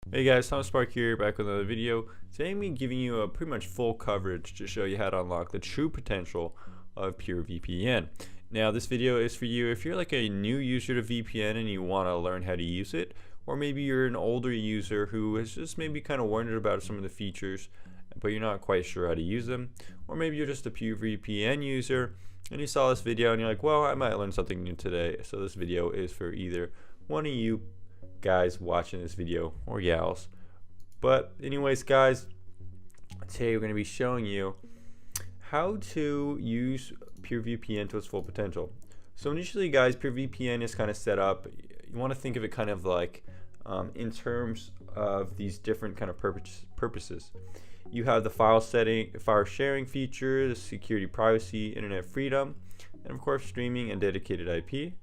Hey guys, Tom Spark here, back with another video. Today I'm giving you a pretty much full coverage to show you how to unlock the true potential of PureVPN. Now this video is for you if you're like a new user to VPN and you want to learn how to use it, or maybe you're an older user who has just maybe kind of wondered about some of the features but you're not quite sure how to use them, or maybe you're just a PureVPN user and you saw this video and you're like, well, I might learn something new today. So this video is for either one of you guys watching this video, or gals. But anyways guys, today we're going to be showing you how to use PureVPN to its full potential. So initially guys, PureVPN is kind of set up, you want to think of it kind of like in terms of these different kind of purposes. You have the file sharing feature, the security, privacy, internet freedom, and of course streaming and dedicated IP.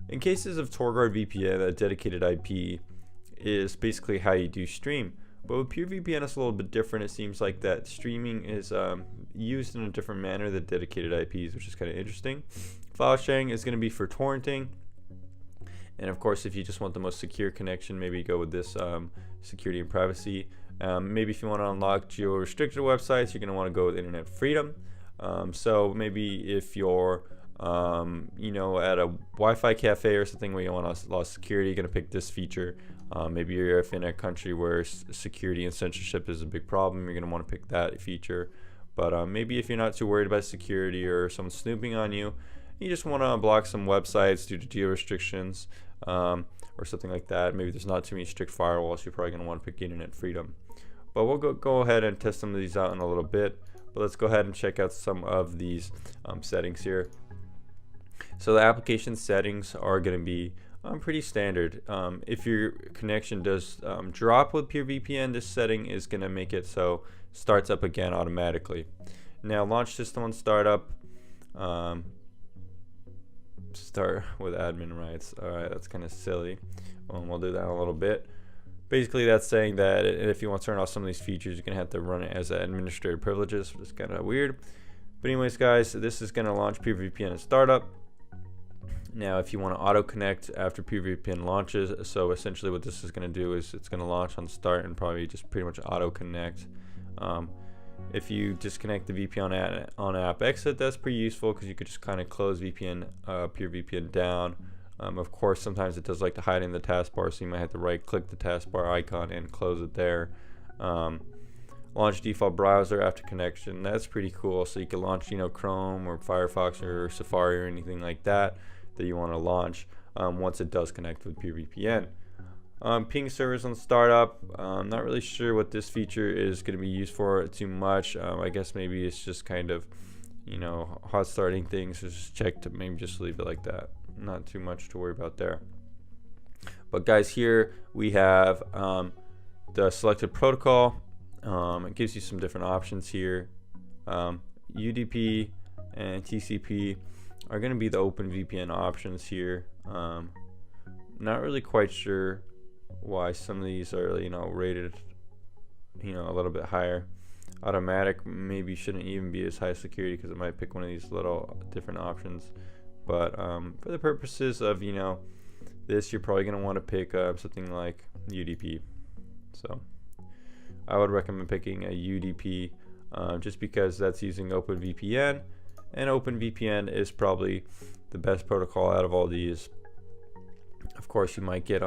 In cases of TorGuard VPN, a dedicated IP is basically how you do stream. But with PureVPN, it's a little bit different. It seems like that streaming is used in a different manner than dedicated IPs, which is kind of interesting. File sharing is going to be for torrenting. And of course, if you just want the most secure connection, maybe go with this security and privacy. Maybe if you want to unlock geo-restricted websites, you're going to want to go with internet freedom. So maybe if you're at a Wi-Fi cafe or something where you want a lot of security, you're going to pick this feature. Maybe you're in a country where security and censorship is a big problem, you're going to want to pick that feature. But maybe if you're not too worried about security or someone snooping on you, you just want to block some websites due to geo restrictions or something like that. Maybe there's not too many strict firewalls, you're probably going to want to pick internet freedom. But we'll go ahead and test some of these out in a little bit. But let's go ahead and check out some of these settings here. So the application settings are going to be pretty standard. If your connection does drop with PureVPN, this setting is going to make it so it starts up again automatically. Now launch system on startup, start with admin rights. Alright, that's kind of silly. We'll do that in a little bit. Basically that's saying that if you want to turn off some of these features, you're going to have to run it as administrator privileges, which is kind of weird. But anyways guys, this is going to launch PureVPN in startup. Now if you want to auto connect after PureVPN launches, so essentially what this is going to do is it's going to launch on start and probably just pretty much auto connect. If you disconnect the VPN on app exit, that's pretty useful because you could just kind of close PureVPN down. Of course sometimes it does like to hide in the taskbar, so you might have to right click the taskbar icon and close it there. Launch default browser after connection, that's pretty cool. So you can launch Chrome or Firefox or Safari or anything like that you want to launch once it does connect with PureVPN. Ping servers on startup, not really sure what this feature is going to be used for too much. I guess maybe it's just kind of hot starting things, so just check to maybe just leave it like that, not too much to worry about there. But guys, here we have the selected protocol. It gives you some different options here. UDP and TCP are going to be the OpenVPN options here. Not really quite sure why some of these are rated a little bit higher. Automatic maybe shouldn't even be as high security because it might pick one of these little different options. But for the purposes of this, you're probably going to want to pick something like UDP. So I would recommend picking a UDP just because that's using OpenVPN, and OpenVPN is probably the best protocol out of all these. Of course you might get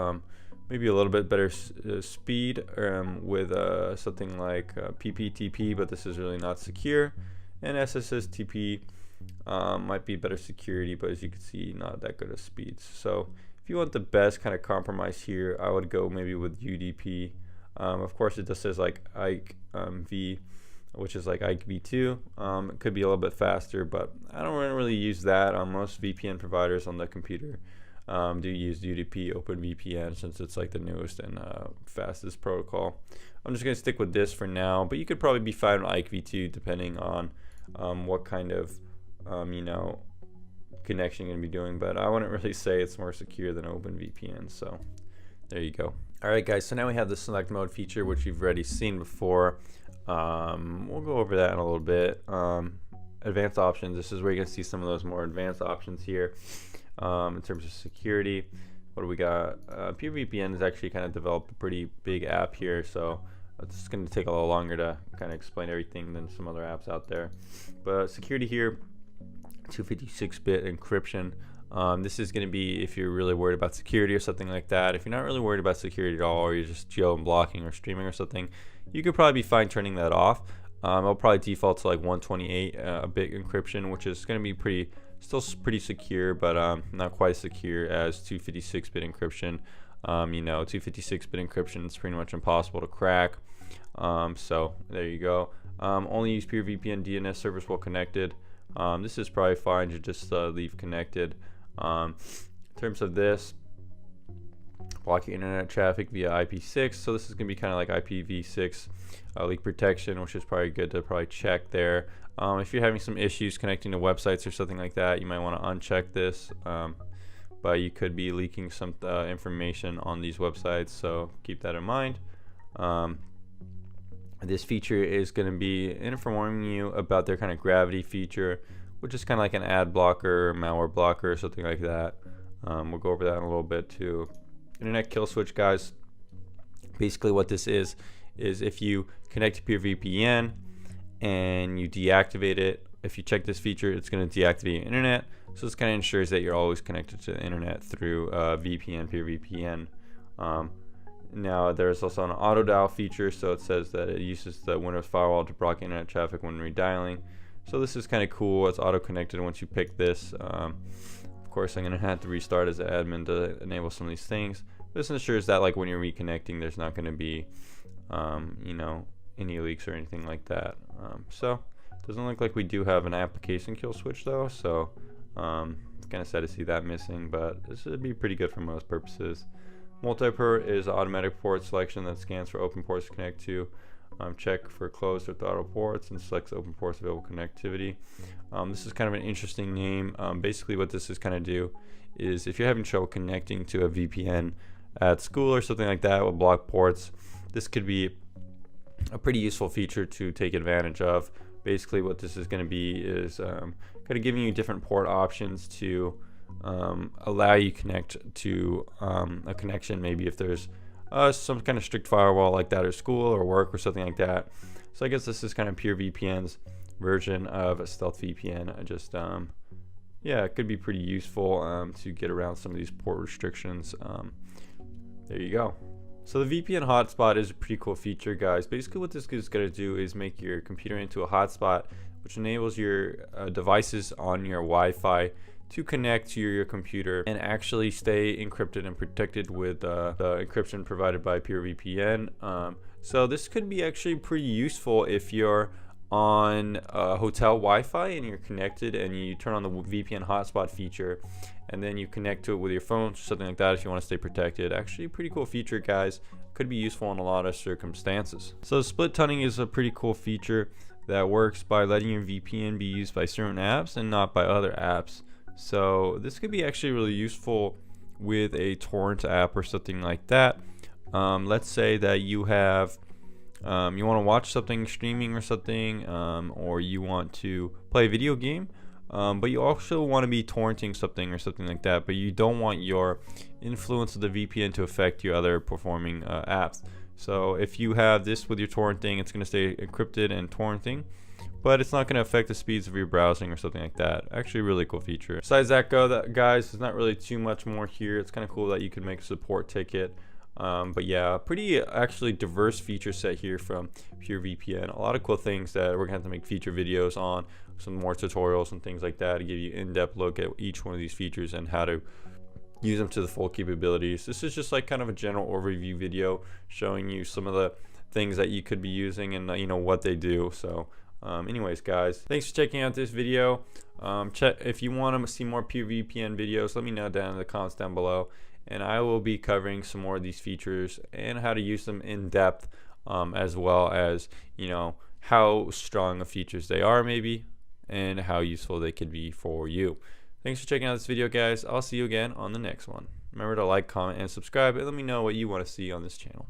maybe a little bit better speed with something like PPTP, but this is really not secure, and SSSTP might be better security, but as you can see, not that good of speeds. So if you want the best kind of compromise here, I would go maybe with UDP. Of course it just says like IKE V, which is like IKE V2. It could be a little bit faster, but I don't really use that. Most VPN providers on the computer do use UDP OpenVPN since it's like the newest and fastest protocol. I'm just going to stick with this for now, but you could probably be fine with IKE V2 depending on what kind of connection you're going to be doing, but I wouldn't really say it's more secure than OpenVPN. So there you go. Alright guys, so now we have the select mode feature, which you've already seen before. We'll go over that in a little bit. Advanced options, this is where you're going to see some of those more advanced options here in terms of security. what do we got? PureVPN has actually kind of developed a pretty big app here, so it's going to take a little longer to kind of explain everything than some other apps out there. But security here, 256-bit encryption. This is going to be if you're really worried about security or something like that. If you're not really worried about security at all, or you're just geo and blocking or streaming or something, you could probably be fine turning that off. It'll probably default to like 128-bit encryption, which is going to be still pretty secure, but not quite as secure as 256-bit encryption. 256-bit encryption is pretty much impossible to crack. So there you go. Only use PureVPN DNS servers while connected. This is probably fine to just leave connected. In terms of this, blocking internet traffic via IP6. So this is going to be kind of like IPv6 leak protection, which is probably good to probably check there. If you're having some issues connecting to websites or something like that, you might want to uncheck this. But you could be leaking some information on these websites, so keep that in mind. This feature is going to be informing you about their kind of gravity feature, which is kind of like an ad blocker, malware blocker, or something like that. We'll go over that in a little bit too. Internet kill switch, guys. Basically what this is if you connect to PureVPN and you deactivate it, if you check this feature, it's going to deactivate your internet. So this kind of ensures that you're always connected to the internet through VPN, PureVPN. Now there's also an auto dial feature, so it says that it uses the Windows firewall to block internet traffic when redialing. So this is kind of cool. It's auto connected once you pick this. Of course, I'm gonna have to restart as an admin to enable some of these things. This ensures that like when you're reconnecting, there's not going to be any leaks or anything like that. So it doesn't look like we do have an application kill switch though, so it's kind of sad to see that missing, but this would be pretty good for most purposes. Multi-port is automatic port selection that scans for open ports to connect to. Check for closed or throttle ports and selects open ports available connectivity. This is kind of an interesting name. Basically what this is kind of do is if you're having trouble connecting to a VPN at school or something like that with blocked ports, this could be a pretty useful feature to take advantage of. Basically what this is going to be is kind of giving you different port options to allow you connect to a connection, maybe if there's some kind of strict firewall like that at school or work or something like that. So I guess this is kind of PureVPN's version of a stealth VPN. It could be pretty useful to get around some of these port restrictions. There you go. So the VPN hotspot is a pretty cool feature, guys. Basically what this is going to do is make your computer into a hotspot, which enables your devices on your Wi-Fi to connect to your computer and actually stay encrypted and protected with the encryption provided by PureVPN. So this could be actually pretty useful if you're on hotel Wi-Fi and you're connected and you turn on the VPN hotspot feature and then you connect to it with your phone or something like that if you want to stay protected. Actually a pretty cool feature, guys. Could be useful in a lot of circumstances. So split tunneling is a pretty cool feature that works by letting your VPN be used by certain apps and not by other apps. So this could be actually really useful with a torrent app or something like that. Let's say that you have you want to watch something streaming or something, or you want to play a video game, but you also want to be torrenting something or something like that, but you don't want your influence of the VPN to affect your other performing apps. So if you have this with your torrenting, it's going to stay encrypted and torrenting, but it's not going to affect the speeds of your browsing or something like that. Actually a really cool feature. Besides that, guys, there's not really too much more here. It's kind of cool that you can make a support ticket. But yeah, pretty actually diverse feature set here from PureVPN. A lot of cool things that we're going to have to make feature videos on, some more tutorials and things like that to give you an in-depth look at each one of these features and how to use them to the full capabilities. This is just like kind of a general overview video showing you some of the things that you could be using and what they do. So anyways, guys, thanks for checking out this video. If you want to see more PureVPN videos, let me know down in the comments down below, and I will be covering some more of these features and how to use them in depth, as well as how strong of features they are maybe and how useful they could be for you. Thanks for checking out this video, guys. I'll see you again on the next one. Remember to like, comment, and subscribe, and let me know what you want to see on this channel.